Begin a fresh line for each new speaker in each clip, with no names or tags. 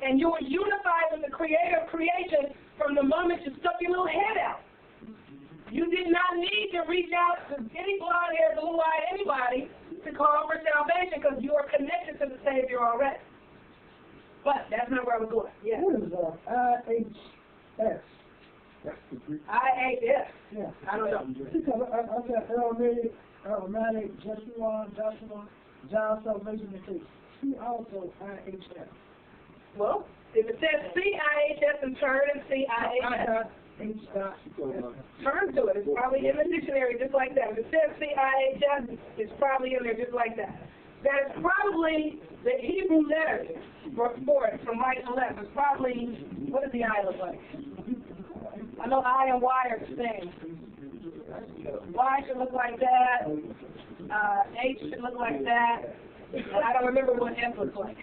And you were unified with the creator of creation from the moment you stuck your little head out. You did not need to reach out to any blonde-haired, blue-eyed anybody to call for salvation because you are connected to the Savior already. But that's not where I was going. Yeah.
What is IHS?
IHS?
Yeah.
I don't know.
Because I said Aromatic, Joshua, John Salvation and Faith. He also IHS.
Well, if it says CIHS and turn and CIHS, turn to it. It's probably in the dictionary just like that. If it says CIHS, it's probably in there just like that. That is probably the Hebrew letters for it from right to left. It's probably, what does the I look like? I know I and Y are the same. Y should look like that. H should look like that. And I don't remember what F looks like.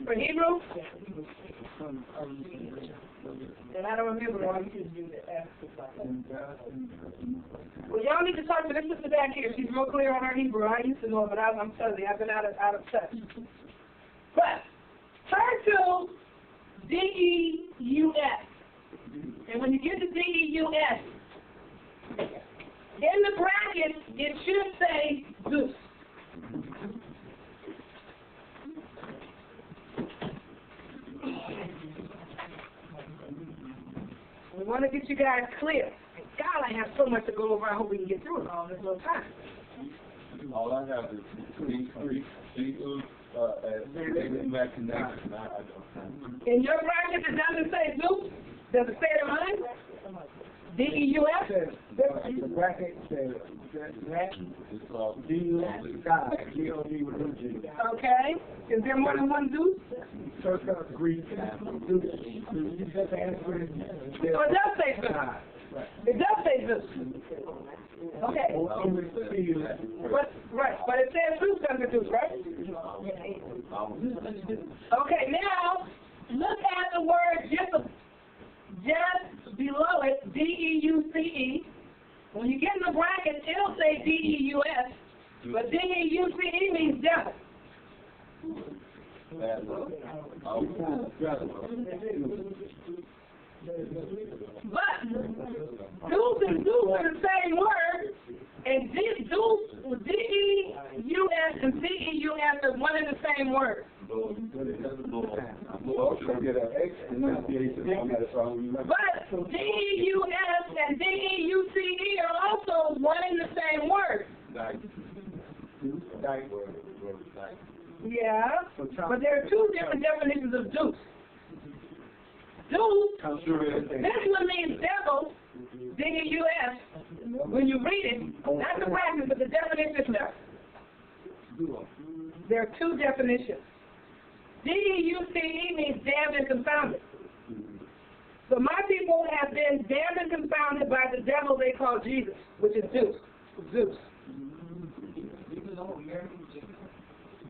For Hebrew? And I don't remember why you could do the F. Well, y'all need to talk to this sister back here. She's real clear on her Hebrew. I used to know, but I'm telling you, I've been out of touch. But turn to DEUS. And when you get to DEUS, in the brackets, it should say Zeus. We want to get you guys clear. God, I have so much to go over. I hope we can get through it all in this little time.
All I have is
in your bracket, it doesn't say Zeus. Does it say it in mine? DEUS?
The bracket says
Okay. Is there more than one Zeus?
First Greek.
Oh, it does say Zeus. It does say Zeus. Okay. But it says Zeus under Zeus, right? Okay, now look at the word just below it, DEUCE. When you get in the bracket, it'll say DEUS, but DEUCE means devil. But Zeus and Zeus are the same word, and Zeus, DEUS and CEUS are one and the same word. But DEUS and DEUCE are also one and the same word. Yeah, but there are two different definitions of Zeus. Zeus, this one means devil, DEUS, when you read it, not the practice, but the definition is there. There are two definitions. DEUCE means damned and confounded. So my people have been damned and confounded by the devil they call Jesus, which is Zeus.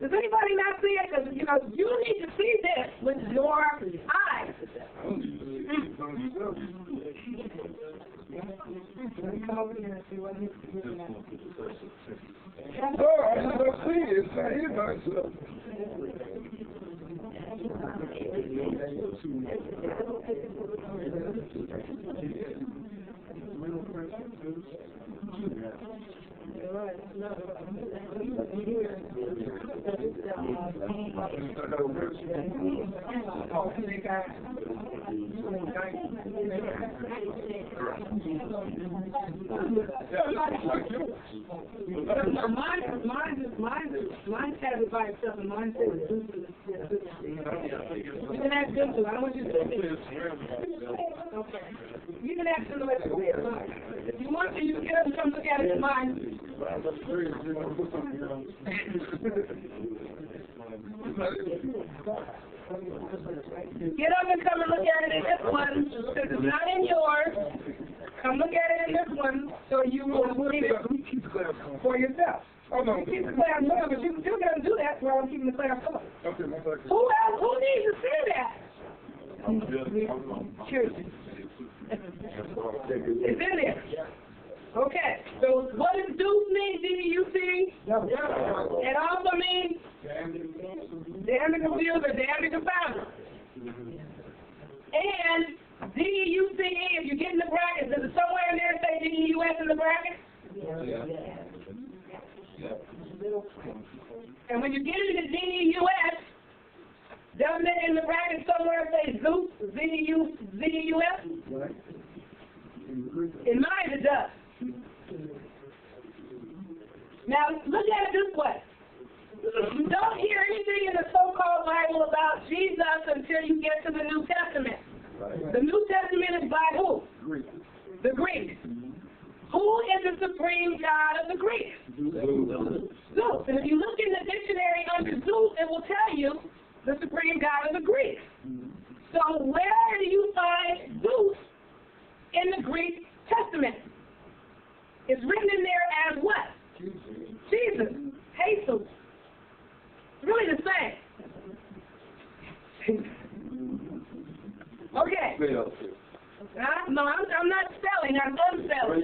Does anybody not see it? Because, you need to see this with your eyes. Come over here and see what he's looking at.
Oh, I never see it. It's not here by itself.
Mine has it by itself, and mine says Zeus. You can ask them to. I don't want you to say it. Okay. You can ask them to let you see it. If you want to, you can get them to come look at it in mine. Get up and come and look at it in this one, because it's not in yours. Come look at it in this one, so you will see it for yourself.
Oh, no.
Keep the class going, but you still got to do that while I'm keeping the class going.
Okay, my second.
Who needs to see that? Seriously. It's in there. Okay, so what does Zeus mean, DEUC? It also confused or damned and confounded. And D-E-U-C-E, if you get in the brackets, does it somewhere in there say D-E-U-S in the bracket? And when you get into D-E-U-S, doesn't it in the bracket somewhere say Zeus, Z-E-U-S? In mine it does. Now, look at it this way. You don't hear anything in the so-called Bible about Jesus until you get to the New Testament. The New Testament is by who? The Greeks. Who is the supreme God of the Greeks? Zeus. And if you look in the dictionary under Zeus, it will tell you the supreme God of the Greeks. So where do you find Zeus in the Greek Testament? It's written in there as what? Jesus. Jesus. It's really the same. Okay. No, I'm not spelling. I'm unspelling.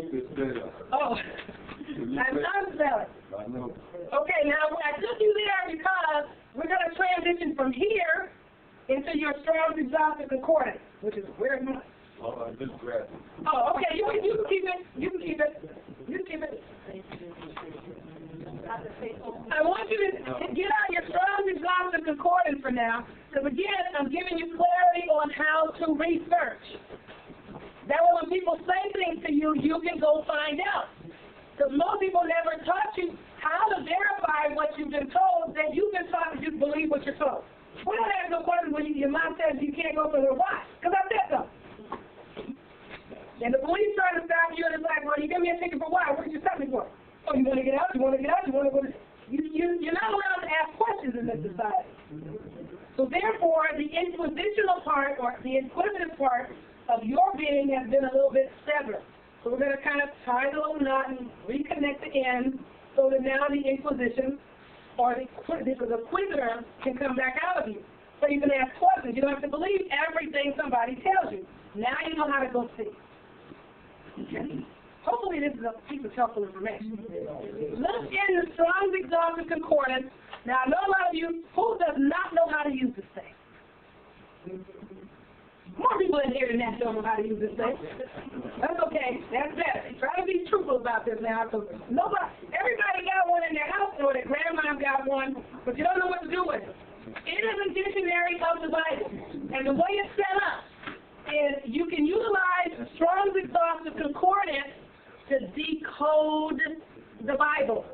Oh, I'm unspelling. Okay, now I took you there because we're going to transition from here into your Strong's Exhaustive Concordance, which is where am I? Oh, okay. You can keep it. You can keep it. You can keep it. I want you to get out your Strong's Exhaustive Concordance for now, because again, I'm giving you clarity on how to research. That way when people say things to you, you can go find out. Because most people never taught you how to verify what you've been told, that you've been taught to just believe what you're told. We don't have no question when your mom says you can't go for the why, because I said so. And the police try to stop you, and it's like, well, you give me a ticket for why? What did you stop me for? Oh, you want to get out? You want to get out? You want to go to... You're not allowed to ask questions in this society. So therefore, the inquisitional part, or the inquisitive part of your being has been a little bit severed. So we're going to kind of tie the little knot and reconnect the ends so that now the inquisition or the inquisitor can come back out of you. So you can ask questions. You don't have to believe everything somebody tells you. Now you know how to go see. Okay. Hopefully this is a piece of helpful information. Look in the Strong's Exhaustive Concordance. Now I know a lot of you who does not know how to use this thing. More people in here than that don't know how to use this thing. That's okay. That's better. Try to be truthful about this now. So everybody got one in their house, or their grandma got one, but you don't know what to do with it. It is a dictionary of the Bible. And the way it's set up is you can utilize Strong's Exhaustive Concordance to decode the Bible.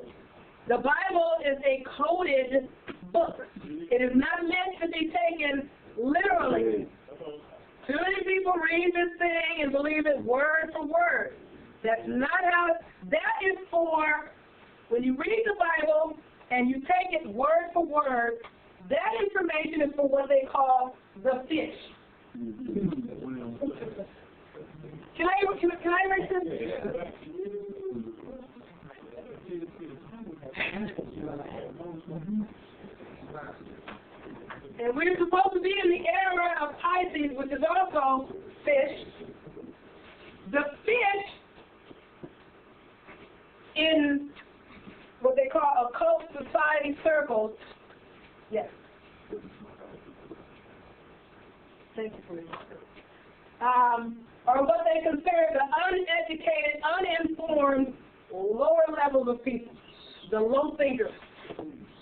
The Bible is a coded book. It is not meant to be taken literally. Too many people read this thing and believe it word for word. That's not how, that is for, when you read the Bible and you take it word for word, that information is for what they call the fish. Can I erase this? And we're supposed to be in the era of Pisces, which is also fish. The fish in what they call occult society circles. Yes. Thank you for that. Or what they consider the uneducated, uninformed, lower levels of people, the low thinkers.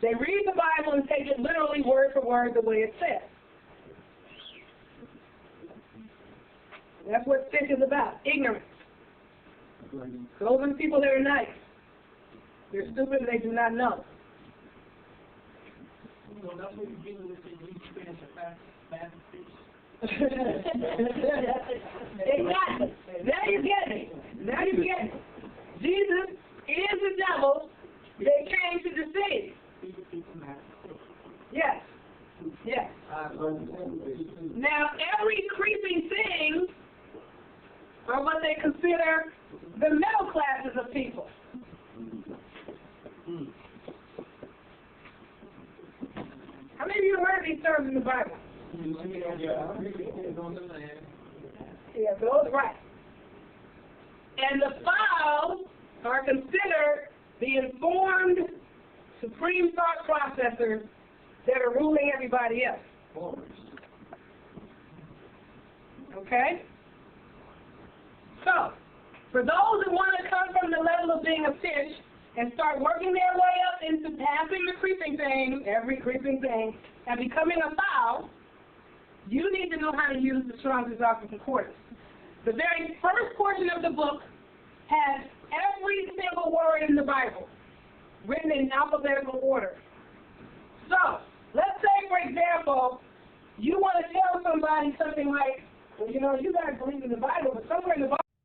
They read the Bible and take it literally word for word the way it says. That's what fish is about, ignorance. Those are the people that are nice. They're stupid and they do not know.
So that's what you get with the new experience of fast fish.
Exactly. Now you get it. Now you get it. Jesus is the devil. They came to deceive. Yes. Yes. Now every creeping thing are what they consider the middle classes of people. How many of you heard these terms in the Bible? Yeah, those right. And the foul are considered the informed, supreme thought processors that are ruling everybody else. Okay? So, for those who want to come from the level of being a fish and start working their way up into passing the creeping thing, every creeping thing, and becoming a fowl, you need to know how to use the Strong's Exhaustive Concordance. The very first portion of the book has every single word in the Bible written in alphabetical order. So, let's say, for example, you want to tell somebody something like, well, you know, you guys believe in the Bible, but somewhere in the Bible